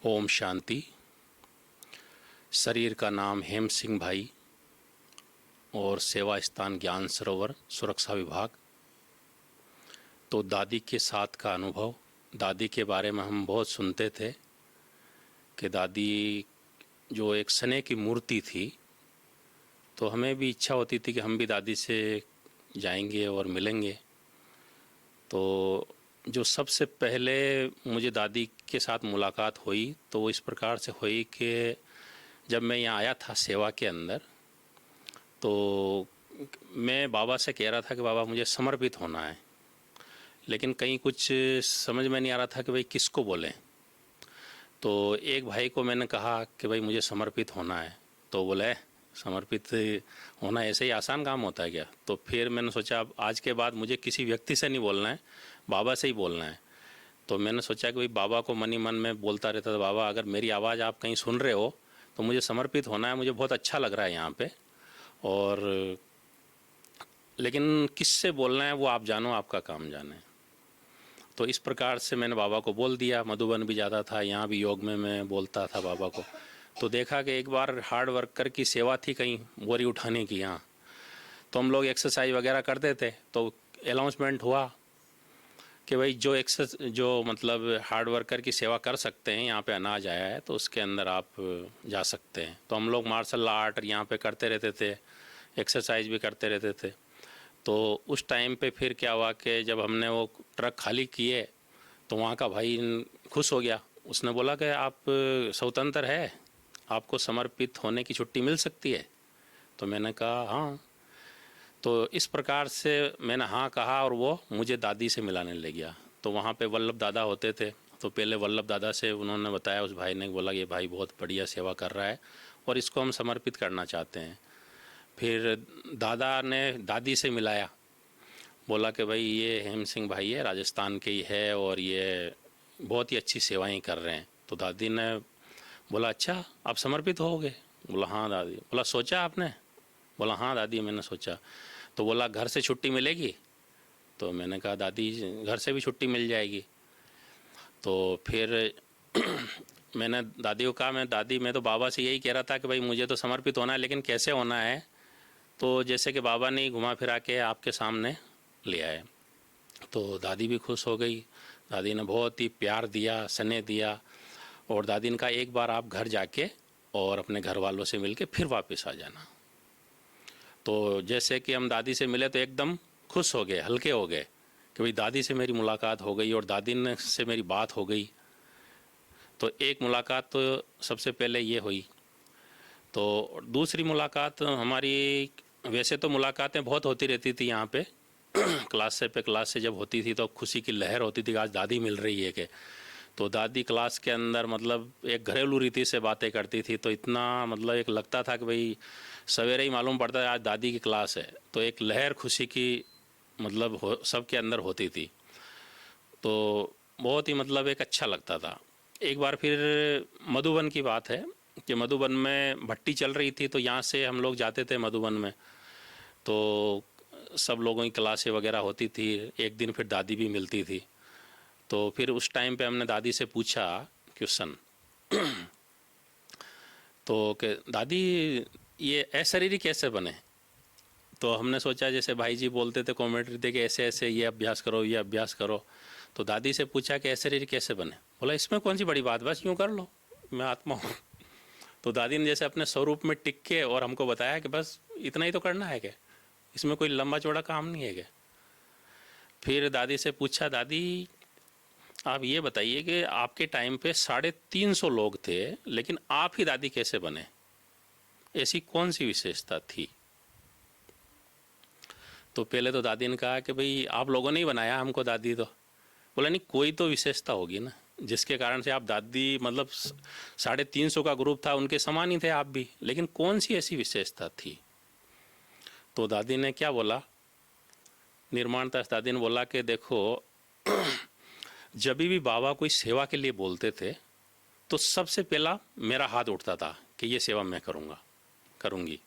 ओम शांति। शरीर का नाम हेम सिंह भाई और सेवा स्थान ज्ञान सरोवर सुरक्षा विभाग। तो दादी के साथ का अनुभव, दादी के बारे में हम बहुत सुनते थे कि दादी जो एक स्नेह की मूर्ति थी, तो हमें भी इच्छा होती थी कि हम भी दादी से जाएंगे और मिलेंगे। तो जो सबसे पहले मुझे दादी के साथ मुलाकात हुई तो वो इस प्रकार से हुई कि जब मैं यहाँ आया था सेवा के अंदर, तो मैं बाबा से कह रहा था कि बाबा मुझे समर्पित होना है, लेकिन कहीं कुछ समझ में नहीं आ रहा था कि भाई किसको बोलें। तो एक भाई को मैंने कहा कि भाई मुझे समर्पित होना है, तो बोले समर्पित होना ऐसे ही आसान काम होता है क्या? तो फिर मैंने सोचा अब आज के बाद मुझे किसी व्यक्ति से नहीं बोलना है, बाबा से ही बोलना है। तो मैंने सोचा कि भाई बाबा को मन ही मन में बोलता रहता था, बाबा अगर मेरी आवाज़ आप कहीं सुन रहे हो तो मुझे समर्पित होना है, मुझे बहुत अच्छा लग रहा है यहाँ पे, और लेकिन किससे बोलना है वो आप जानो, आपका काम जाने। तो इस प्रकार से मैंने बाबा को बोल दिया। मधुबन भी जाता था, यहाँ भी योग में मैं बोलता था बाबा को। तो देखा कि एक बार हार्ड वर्कर की सेवा थी कहीं बोरी उठाने की यहाँ, तो हम लोग एक्सरसाइज वगैरह करते थे। तो अनाउंसमेंट हुआ कि भाई जो मतलब हार्ड वर्कर की सेवा कर सकते हैं, यहाँ पे अनाज आया है तो उसके अंदर आप जा सकते हैं। तो हम लोग मार्शल आर्ट यहाँ पे करते रहते थे, एक्सरसाइज भी करते रहते थे। तो उस टाइम पे फिर क्या हुआ कि जब हमने वो ट्रक खाली किए तो वहाँ का भाई खुश हो गया। उसने बोला कि आप स्वतंत्र है, आपको समर्पित होने की छुट्टी मिल सकती है। तो मैंने कहा हाँ। तो इस प्रकार से मैंने हाँ कहा और वो मुझे दादी से मिलाने ले गया। तो वहाँ पे वल्लभ दादा होते थे, तो पहले वल्लभ दादा से उन्होंने बताया, उस भाई ने बोला ये भाई बहुत बढ़िया सेवा कर रहा है और इसको हम समर्पित करना चाहते हैं। फिर दादा ने दादी से मिलाया, बोला कि भाई ये हेम सिंह भाई है, राजस्थान के ही है और ये बहुत ही अच्छी सेवाएं कर रहे हैं। तो दादी ने बोला अच्छा आप समर्पित होगे? बोला हाँ दादी। बोला सोचा आपने? बोला हाँ दादी मैंने सोचा। तो बोला घर से छुट्टी मिलेगी? तो मैंने कहा दादी घर से भी छुट्टी मिल जाएगी। तो फिर मैंने दादी को कहा मैं तो बाबा से यही कह रहा था कि भाई मुझे तो समर्पित होना है, लेकिन कैसे होना है? तो जैसे कि बाबा ने घुमा फिरा के आपके सामने ले आए। तो दादी भी खुश हो गई। दादी ने बहुत ही प्यार दिया, स्नेह दिया, और दादी ने कहा एक बार आप घर जाके और अपने घर वालों से मिल के फिर वापस आ जाना। तो जैसे कि हम दादी से मिले तो एकदम खुश हो गए, हल्के हो गए कि भाई दादी से मेरी मुलाकात हो गई और दादी ने से मेरी बात हो गई। तो एक मुलाकात तो सबसे पहले ये हुई। तो दूसरी मुलाकात हमारी, वैसे तो मुलाकातें बहुत होती रहती थी यहाँ पे क्लास से जब होती थी तो खुशी की लहर होती थी, आज दादी मिल रही है कि। तो दादी क्लास के अंदर मतलब एक घरेलू रीति से बातें करती थी, तो इतना मतलब एक लगता था कि भाई सवेरे ही मालूम पड़ता है आज दादी की क्लास है। तो एक लहर खुशी की मतलब सबके अंदर होती थी। तो बहुत ही मतलब एक अच्छा लगता था। एक बार फिर मधुबन की बात है कि मधुबन में भट्टी चल रही थी, तो यहाँ से हम लोग जाते थे मधुबन में। तो सब लोगों की क्लासें वगैरह होती थी। एक दिन फिर दादी भी मिलती थी। तो फिर उस टाइम पे हमने दादी से पूछा क्वेश्चन तो कि दादी ये अशरीरी कैसे बने? तो हमने सोचा जैसे भाई जी बोलते थे, कॉमेंट्री थे कि ऐसे ऐसे ये अभ्यास करो, ये अभ्यास करो। तो दादी से पूछा कि अशरीरी कैसे बने? बोला इसमें कौन सी बड़ी बात, बस यूँ कर लो, मैं आत्मा हूँ। तो दादी ने जैसे अपने स्वरूप में टिक के और हमको बताया कि बस इतना ही तो करना है, क्या इसमें कोई लंबा चौड़ा काम नहीं है क्या। फिर दादी से पूछा दादी आप ये बताइए कि आपके टाइम पे 350 लोग थे, लेकिन आप ही दादी कैसे बने? ऐसी कौन सी विशेषता थी? तो पहले तो दादी ने कहा कि भाई आप लोगों ने ही बनाया हमको दादी। तो बोला नहीं कोई तो विशेषता होगी ना, जिसके कारण से आप दादी मतलब 350 का ग्रुप था उनके समान ही थे आप भी, लेकिन कौन सी ऐसी विशेषता थी? तो दादी ने क्या बोला, निर्माणता दादी ने बोला कि देखो जब भी बाबा कोई सेवा के लिए बोलते थे तो सबसे पहला मेरा हाथ उठता था कि ये सेवा मैं करूँगी।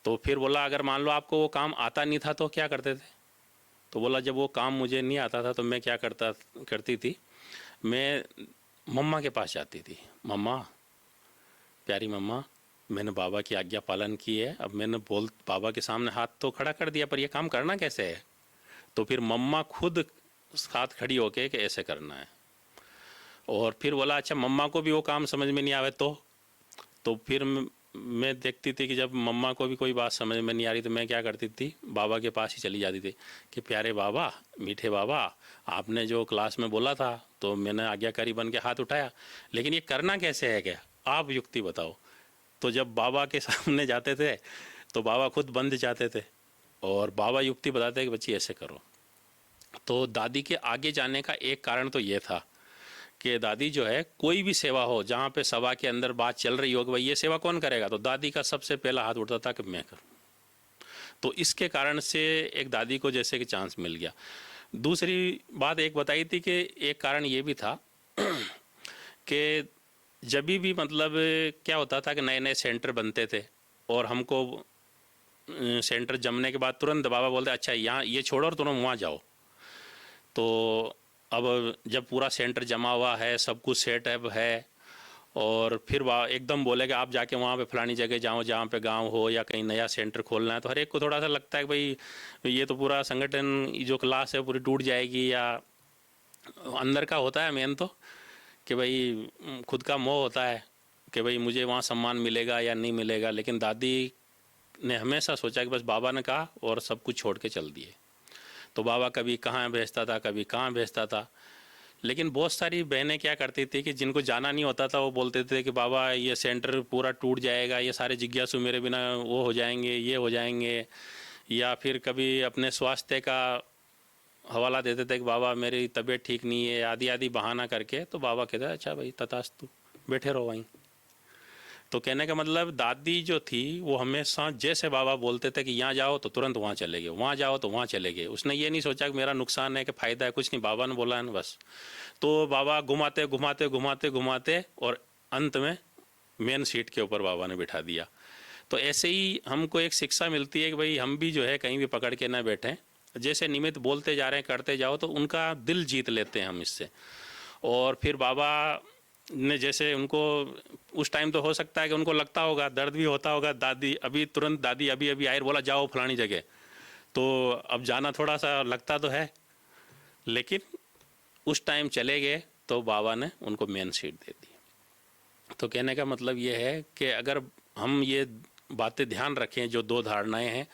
तो फिर बोला अगर मान लो आपको वो काम आता नहीं था तो क्या करते थे? तो बोला जब वो काम मुझे नहीं आता था तो मैं क्या करती थी, मैं मम्मा के पास जाती थी, मम्मा, प्यारी मम्मा, मैंने बाबा की आज्ञा पालन की है, अब मैंने बाबा के सामने हाथ तो खड़ा कर दिया, पर ये काम करना कैसे है? तो फिर मम्मा खुद साथ खड़ी होके कि ऐसे करना है। और फिर बोला अच्छा मम्मा को भी वो काम समझ में नहीं आवे तो फिर मैं देखती थी कि जब मम्मा को भी कोई बात समझ में नहीं आ रही तो मैं क्या करती थी, बाबा के पास ही चली जाती थी कि प्यारे बाबा, मीठे बाबा, आपने जो क्लास में बोला था तो मैंने आज्ञाकारी बन के हाथ उठाया, लेकिन ये करना कैसे है, क्या आप युक्ति बताओ। तो जब बाबा के सामने जाते थे तो बाबा खुद बंद जाते थे और बाबा युक्ति बताते कि बच्ची ऐसे करो। तो दादी के आगे जाने का एक कारण तो ये था कि दादी जो है कोई भी सेवा हो, जहाँ पे सभा के अंदर बात चल रही हो कि भाई ये सेवा कौन करेगा, तो दादी का सबसे पहला हाथ उठता था कि मैं करूँ। तो इसके कारण से एक दादी को जैसे कि चांस मिल गया। दूसरी बात एक बताई थी कि एक कारण ये भी था कि जब भी मतलब क्या होता था कि नए नए सेंटर बनते थे और हमको सेंटर जमने के बाद तुरंत बाबा बोलते अच्छा यहाँ ये छोड़ो और तुरंत वहाँ जाओ। तो अब जब पूरा सेंटर जमा हुआ है, सब कुछ सेटअप है, और फिर एकदम बोले कि आप जाके वहाँ पे फलानी जगह जाओ जहाँ पे गांव हो या कहीं नया सेंटर खोलना है, तो हर एक को थोड़ा सा लगता है कि भाई ये तो पूरा संगठन जो क्लास है पूरी टूट जाएगी, या अंदर का होता है मेन तो कि भाई खुद का मोह होता है कि भाई मुझे वहाँ सम्मान मिलेगा या नहीं मिलेगा। लेकिन दादी ने हमेशा सोचा कि बस बाबा ने कहा और सब कुछ छोड़ के चल दिए। तो बाबा कभी कहाँ भेजता था, कभी कहाँ भेजता था। लेकिन बहुत सारी बहनें क्या करती थी कि जिनको जाना नहीं होता था वो बोलते थे कि बाबा ये सेंटर पूरा टूट जाएगा, ये सारे जिज्ञासु मेरे बिना वो हो जाएंगे, ये हो जाएंगे। या फिर कभी अपने स्वास्थ्य का हवाला देते थे कि बाबा मेरी तबीयत ठीक नहीं है, आदि आदि बहाना करके। तो बाबा कहते अच्छा भाई तथास्तु, बैठे रहो वहीं। तो कहने का मतलब दादी जो थी वो हमेशा जैसे बाबा बोलते थे कि यहाँ जाओ तो तुरंत वहाँ चले गए, वहाँ जाओ तो वहाँ चले गए। उसने ये नहीं सोचा कि मेरा नुकसान है कि फ़ायदा है, कुछ नहीं, बाबा ने बोला है ना बस। तो बाबा घुमाते घुमाते घुमाते घुमाते और अंत में मेन सीट के ऊपर बाबा ने बिठा दिया। तो ऐसे ही हमको एक शिक्षा मिलती है कि भाई हम भी जो है कहीं भी पकड़ के ना बैठें, जैसे निमित्त बोलते जा रहे हैं करते जाओ तो उनका दिल जीत लेते हैं हम इससे। और फिर बाबा ने जैसे उनको उस टाइम तो हो सकता है कि उनको लगता होगा, दर्द भी होता होगा, दादी अभी तुरंत दादी अभी अभी आई बोला जाओ फलानी जगह, तो अब जाना थोड़ा सा लगता तो है, लेकिन उस टाइम चले गए तो बाबा ने उनको मेन सीट दे दी। तो कहने का मतलब ये है कि अगर हम ये बातें ध्यान रखें, जो दो धारणाएं हैं,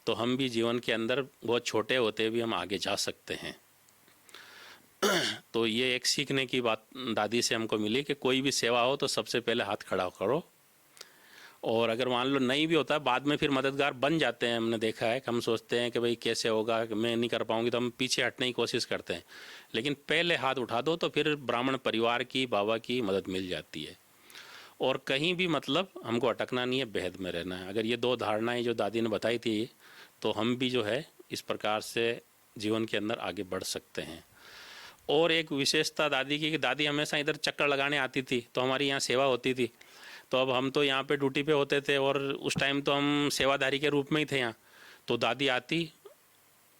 तो हम भी जीवन के अंदर बहुत छोटे होते भी हम आगे जा सकते हैं। तो ये एक सीखने की बात दादी से हमको मिली कि कोई भी सेवा हो तो सबसे पहले हाथ खड़ा करो, और अगर मान लो नहीं भी होता बाद में फिर मददगार बन जाते हैं। हमने देखा है कि हम सोचते हैं कि भाई कैसे होगा, मैं नहीं कर पाऊंगी, तो हम पीछे हटने की कोशिश करते हैं, लेकिन पहले हाथ उठा दो तो फिर ब्राह्मण परिवार की बाबा की मदद मिल जाती है। और कहीं भी मतलब हमको अटकना नहीं है, बेहद में रहना है। अगर ये दो धारणाएं जो दादी ने बताई थी तो हम भी जो है इस प्रकार से जीवन के अंदर आगे बढ़ सकते हैं। और एक विशेषता दादी की कि दादी हमेशा इधर चक्कर लगाने आती थी, तो हमारी यहाँ सेवा होती थी। तो अब हम तो यहाँ पे ड्यूटी पे होते थे और उस टाइम तो हम सेवादारी के रूप में ही थे यहाँ। तो दादी आती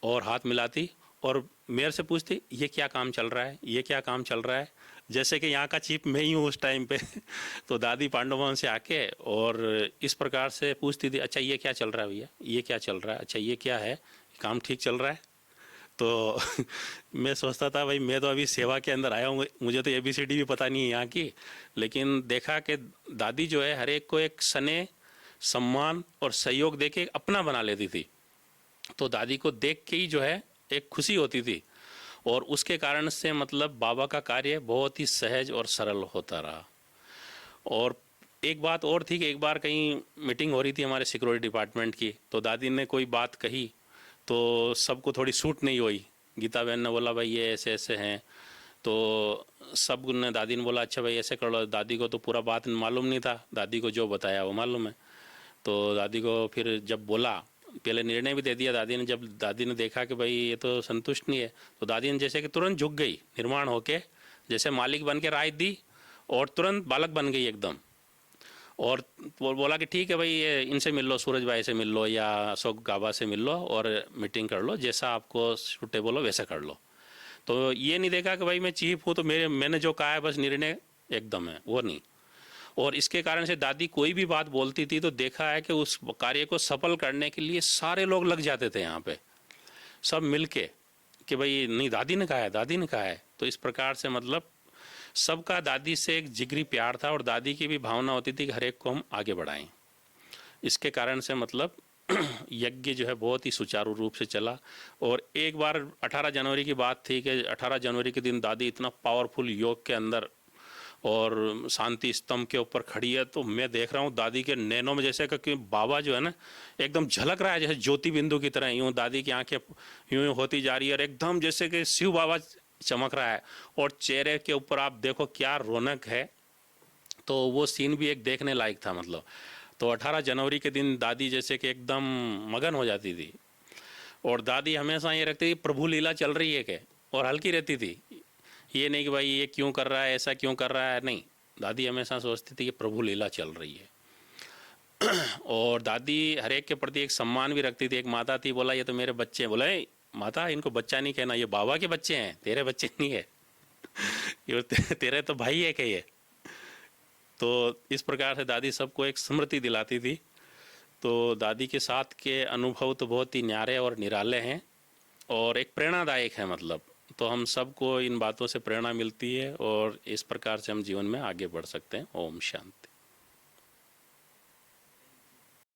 और हाथ मिलाती और मेयर से पूछती ये क्या काम चल रहा है, ये क्या काम चल रहा है, जैसे कि यहाँ का चीफ मैं ही हूँ उस टाइम पे। तो दादी पांडव भवन से आके और इस प्रकार से पूछती थी अच्छा ये क्या चल रहा है भैया, ये क्या चल रहा है, अच्छा ये क्या है, काम ठीक चल रहा है। तो मैं सोचता था भाई मैं तो अभी सेवा के अंदर आया हूँ, मुझे तो ABCD भी पता नहीं है यहाँ की। लेकिन देखा कि दादी जो है हर एक को एक स्नेह, सम्मान और सहयोग देके अपना बना लेती थी। तो दादी को देख के ही जो है एक खुशी होती थी, और उसके कारण से मतलब बाबा का कार्य बहुत ही सहज और सरल होता रहा। और एक बात और थी कि एक बार कहीं मीटिंग हो रही थी हमारे सिक्योरिटी डिपार्टमेंट की, तो दादी ने कोई बात कही तो सबको थोड़ी सूट नहीं हुई। गीता बहन ने बोला भाई ये ऐसे ऐसे हैं, तो सब ने दादी ने बोला अच्छा भाई ऐसे कर लो। दादी को तो पूरा बात मालूम नहीं था, दादी को जो बताया वो मालूम है। तो दादी को फिर जब बोला, पहले निर्णय भी दे दिया दादी ने, जब दादी ने देखा कि भाई ये तो संतुष्ट नहीं है, तो दादी ने जैसे कि तुरंत झुक गई, निर्माण होके जैसे मालिक बन के राय दी और तुरंत बालक बन गई एकदम। और बोला कि ठीक है भाई ये इनसे मिल लो, सूरज भाई से मिल लो या अशोक गाबा से मिल लो और मीटिंग कर लो, जैसा आपको सूटेबल हो वैसा कर लो। तो ये नहीं देखा कि भाई मैं चीफ हूँ तो मैंने जो कहा है बस निर्णय एकदम है, वो नहीं। और इसके कारण से दादी कोई भी बात बोलती थी तो देखा है कि उस कार्य को सफल करने के लिए सारे लोग लग जाते थे यहाँ पे, सब मिलके, कि भाई नहीं दादी ने कहा है, दादी ने कहा है। तो इस प्रकार से मतलब सबका दादी से एक जिगरी प्यार था और दादी की भी भावना होती थी कि हर एक को हम आगे बढ़ाएं। इसके कारण से मतलब यज्ञ जो है बहुत ही सुचारू रूप से चला। और एक बार 18 जनवरी की बात थी कि 18 जनवरी के दिन दादी इतना पावरफुल योग के अंदर और शांति स्तंभ के ऊपर खड़ी है, तो मैं देख रहा हूँ दादी के नैनों में जैसे कि बाबा जो है ना एकदम झलक रहा है, जैसे ज्योति बिंदु की तरह यूँ दादी की आंखें यूँ यूँ होती जा रही है और एकदम जैसे कि शिव बाबा चमक रहा है और चेहरे के ऊपर आप देखो क्या रौनक है। तो वो सीन भी एक देखने लायक था मतलब। तो 18 जनवरी के दिन दादी जैसे कि एकदम मगन हो जाती थी और दादी हमेशा ये रखती थी प्रभु लीला चल रही है क्या, और हल्की रहती थी, ये नहीं कि भाई ये क्यों कर रहा है, ऐसा क्यों कर रहा है, नहीं। दादी हमेशा सोचती थी कि प्रभु लीला चल रही है। और दादी हर एक के प्रति एक सम्मान भी रखती थी। एक माता थी, बोला ये तो मेरे बच्चे हैं, बोला माता इनको बच्चा नहीं कहना, ये बाबा के बच्चे हैं, तेरे बच्चे नहीं है। ये तेरे तो भाई है क्या ये। तो इस प्रकार से दादी सबको एक स्मृति दिलाती थी। तो दादी के साथ के अनुभव तो बहुत ही न्यारे और निराले हैं और एक प्रेरणादायक है मतलब। तो हम सबको इन बातों से प्रेरणा मिलती है और इस प्रकार से हम जीवन में आगे बढ़ सकते हैं। ओम शांति।